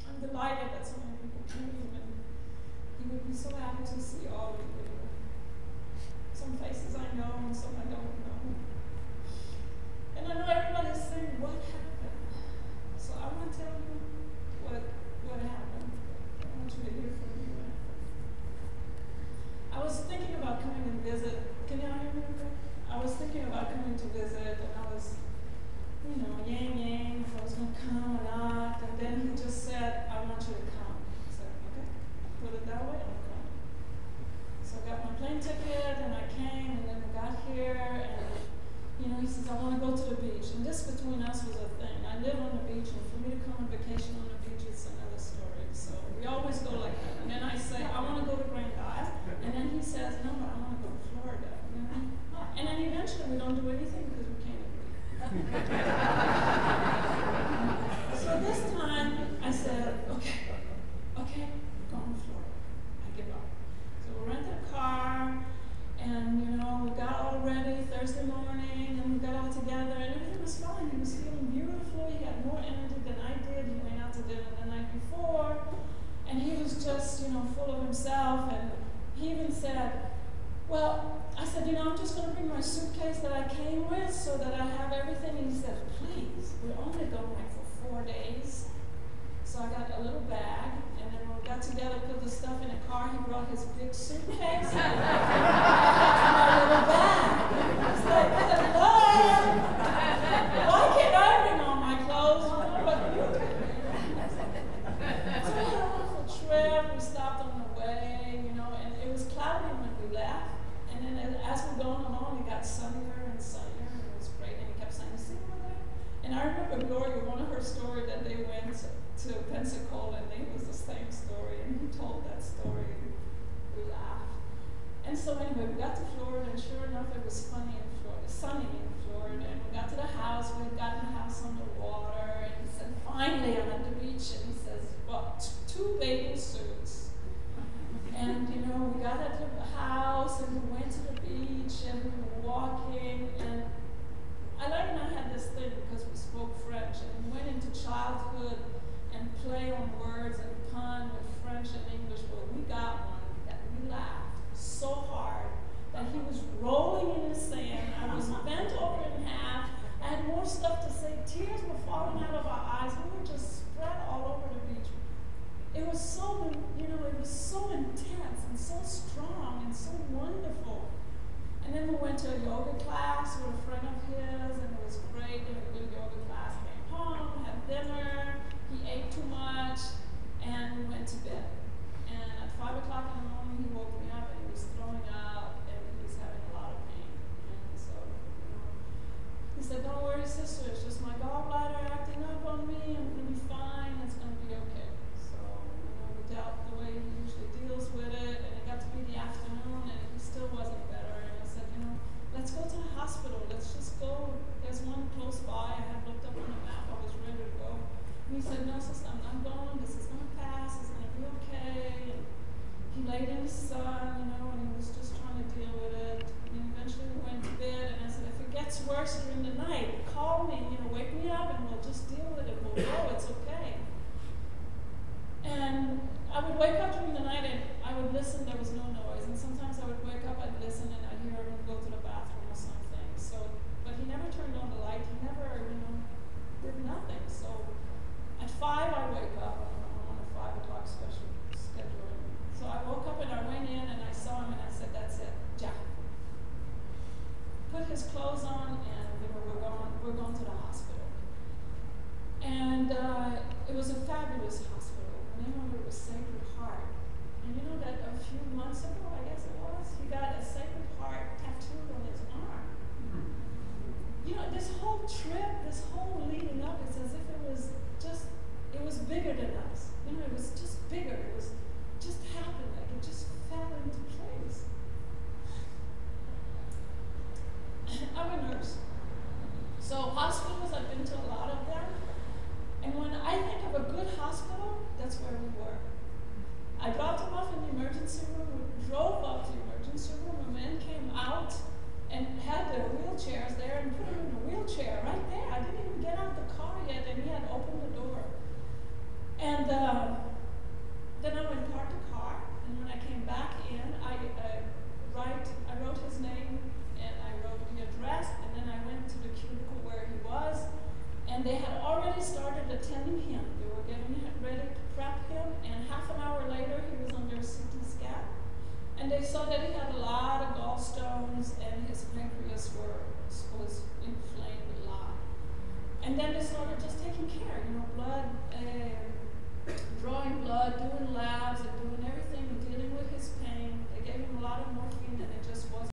I'm delighted that so many people came, and he would be so happy to see all of you. Some faces I know and some I don't know. And I know everybody's saying, what happened? So I want to tell you what happened. I want you to hear from you. I was thinking about coming and visit. Can y'all hear me? I was thinking about coming to visit, and I was, yang, if I was going to come or not. And then he just said, I want you to come. I said, okay, put it that way, I'll come. So I got my plane ticket, and I came, and then we got here, and he says, I want to go to the beach. And this between us was a thing. I live on the beach, and for me to come on vacation on the beach, it's another story. So we always go like that. And then I say, I want to go to Grand Isle. And then he says, no, but I want to go to Florida. And then eventually we don't do anything because we can't agree. So this time I said, okay, we're going to Florida. I give up. So we rented a car, and we got all ready Thursday morning, and we got all together, and everything was fine. He was feeling beautiful. He had more energy than I did. He went out to dinner the night before, and he was just, full of himself. And he even said, well, I said, I'm just going to bring my suitcase that I came with so that I have everything. And he said, please, we're only going like for 4 days. So I got a little bag, and then when we got together, put the stuff in the car, he brought his big suitcase and my little bag. It's like, hello! Why can't I bring all my clothes? But you can. So we had a wonderful trip. We stopped on the way, and it was cloudy when we left. And then as we're going along, it got sunnier and sunnier, and it was great. And he kept saying, see over there? And I remember Gloria, one of her stories that they went to Pensacola, and it was the same story, and he told that story, and we laughed. And so anyway, we got to Florida, and sure enough, it was sunny in Florida, and we got to the house. We had gotten the house on the water, and he said, finally, I'm at the beach, and he says, well, 2 bathing suits. And we got at the house, and we went to the beach, and we were walking, and Alain and I had this thing because we spoke French, and we went into childhood and play on words and pun with French and English. Well, we got one that we laughed so hard that he was rolling in the sand. I was bent over in half. I had more stuff to say. Tears were falling out of our eyes. We were just spread all over the beach. It was so, it was so intense and so strong and so wonderful. And then we went to a yoga class with a friend of his, and it was great. They had a good yoga class. Came home, had dinner. He ate too much, and we went to bed. And at 5 o'clock in the morning, he woke me up, and he was throwing up, and he was having a lot of pain. And so, he said, don't worry, sister, it's just my gallbladder acting up on me. I'm going to be fine. It's going to be okay. So, we dealt the way he usually deals with it, and it got to be the afternoon, and he still wasn't better. And I said, let's go to the hospital. Let's just go. There's one close by. I had looked up on the map. I was ready to go. And he said, no, sister, I'm not going. This is going to pass. It's going to be okay. And he laid in the sun, and he was just trying to deal with it. And eventually we went to bed, and I said, if it gets worse during the night, call me, wake me up, and we'll just deal with it. We'll go. It's okay. And I would wake up during the night, and I would listen. There was no noise. And sometimes I would wake up, I'd listen, and I'd hear him go to the bathroom or something. So, but he never turned on the light. He never, did nothing. So at 5, I wake up. I'm on a 5 o'clock schedule. So I woke up, and I went in, and I saw him, and I said, that's it, Jack. Put his clothes on, and we're going to the hospital. And it was a fabulous hospital. The name of it was Sacred Heart. And you know that a few months ago, I guess it was, he got a Sacred Heart tattooed on his arm. This whole trip, this whole leading up, it's as if it was bigger than us. It was just bigger. It was just happened, like it just fell into place. I'm a nurse. So hospitals, I've been to a lot of them. And when I think of a good hospital, that's where we were. I dropped him off in the emergency room. We drove up to the emergency room. A man came out and had their wheelchair And then they started just taking care, you know, blood, drawing blood, doing labs, and doing everything, and dealing with his pain. They gave him a lot of morphine, and it just wasn't.